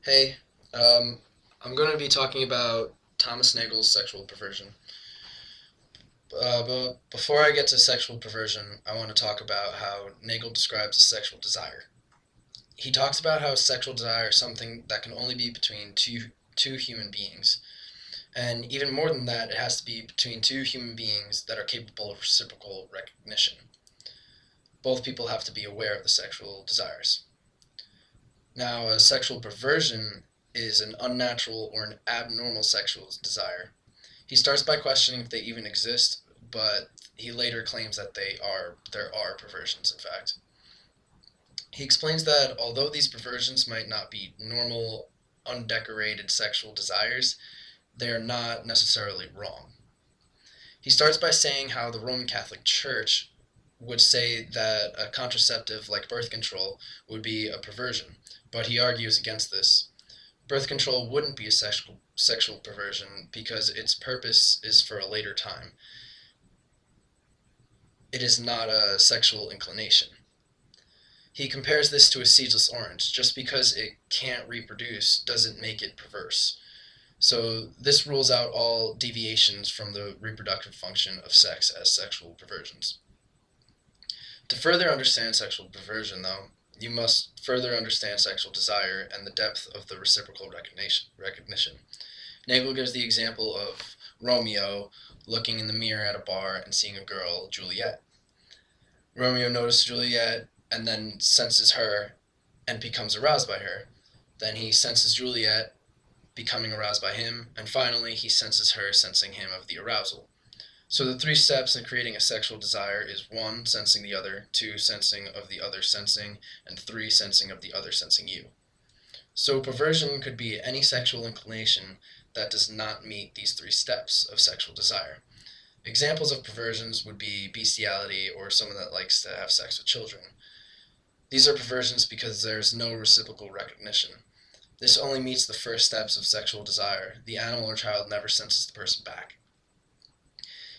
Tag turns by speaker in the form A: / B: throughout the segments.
A: Hey, um, I'm going to be talking about Thomas Nagel's sexual perversion. But before I get to sexual perversion, I want to talk about how Nagel describes a sexual desire. He talks about how sexual desire is something that can only be between two human beings. And even more than that, it has to be between two human beings that are capable of reciprocal recognition. Both people have to be aware of the sexual desires. Now, a sexual perversion is an unnatural or an abnormal sexual desire. He starts by questioning if they even exist, but he later claims that there are perversions, in fact. He explains that although these perversions might not be normal, undecorated sexual desires, they are not necessarily wrong. He starts by saying how the Roman Catholic Church would say that a contraceptive like birth control would be a perversion, but he argues against this. Birth control wouldn't be a sexual perversion because its purpose is for a later time. It is not a sexual inclination. He compares this to a seedless orange. Just because it can't reproduce doesn't make it perverse. So this rules out all deviations from the reproductive function of sex as sexual perversions. To further understand sexual perversion, though, you must further understand sexual desire and the depth of the reciprocal recognition. Nagel gives the example of Romeo looking in the mirror at a bar and seeing a girl, Juliet. Romeo notices Juliet and then senses her and becomes aroused by her. Then he senses Juliet becoming aroused by him, and finally he senses her sensing him of the arousal. So the three steps in creating a sexual desire is 1. Sensing the other, 2. Sensing of the other sensing, and 3. Sensing of the other sensing you. So perversion could be any sexual inclination that does not meet these three steps of sexual desire. Examples of perversions would be bestiality or someone that likes to have sex with children. These are perversions because there is no reciprocal recognition. This only meets the first steps of sexual desire. The animal or child never senses the person back.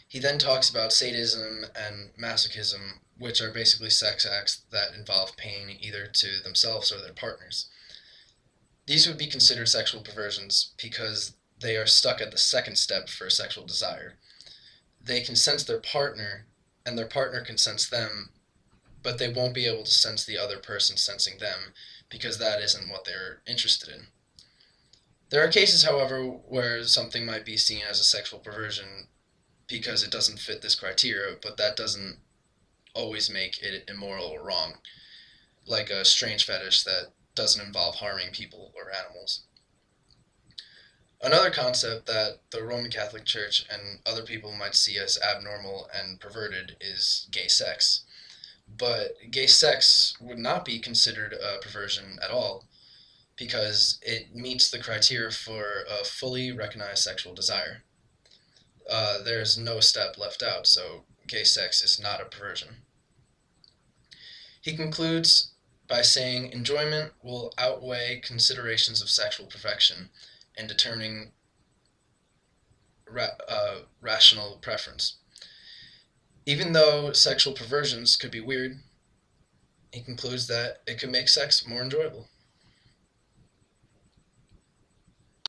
A: He then talks about sadism and masochism, which are basically sex acts that involve pain either to themselves or their partners. These would be considered sexual perversions because they are stuck at the second step for sexual desire. They can sense their partner, and their partner can sense them, but they won't be able to sense the other person sensing them because that isn't what they're interested in. There are cases, however, where something might be seen as a sexual perversion because it doesn't fit this criteria, but that doesn't always make it immoral or wrong, like a strange fetish that doesn't involve harming people or animals. Another concept that the Roman Catholic Church and other people might see as abnormal and perverted is gay sex. But gay sex would not be considered a perversion at all because it meets the criteria for a fully recognized sexual desire. There's no step left out, so gay sex is not a perversion. He concludes by saying enjoyment will outweigh considerations of sexual perfection in determining rational preference. Even though sexual perversions could be weird, he concludes that it could make sex more enjoyable.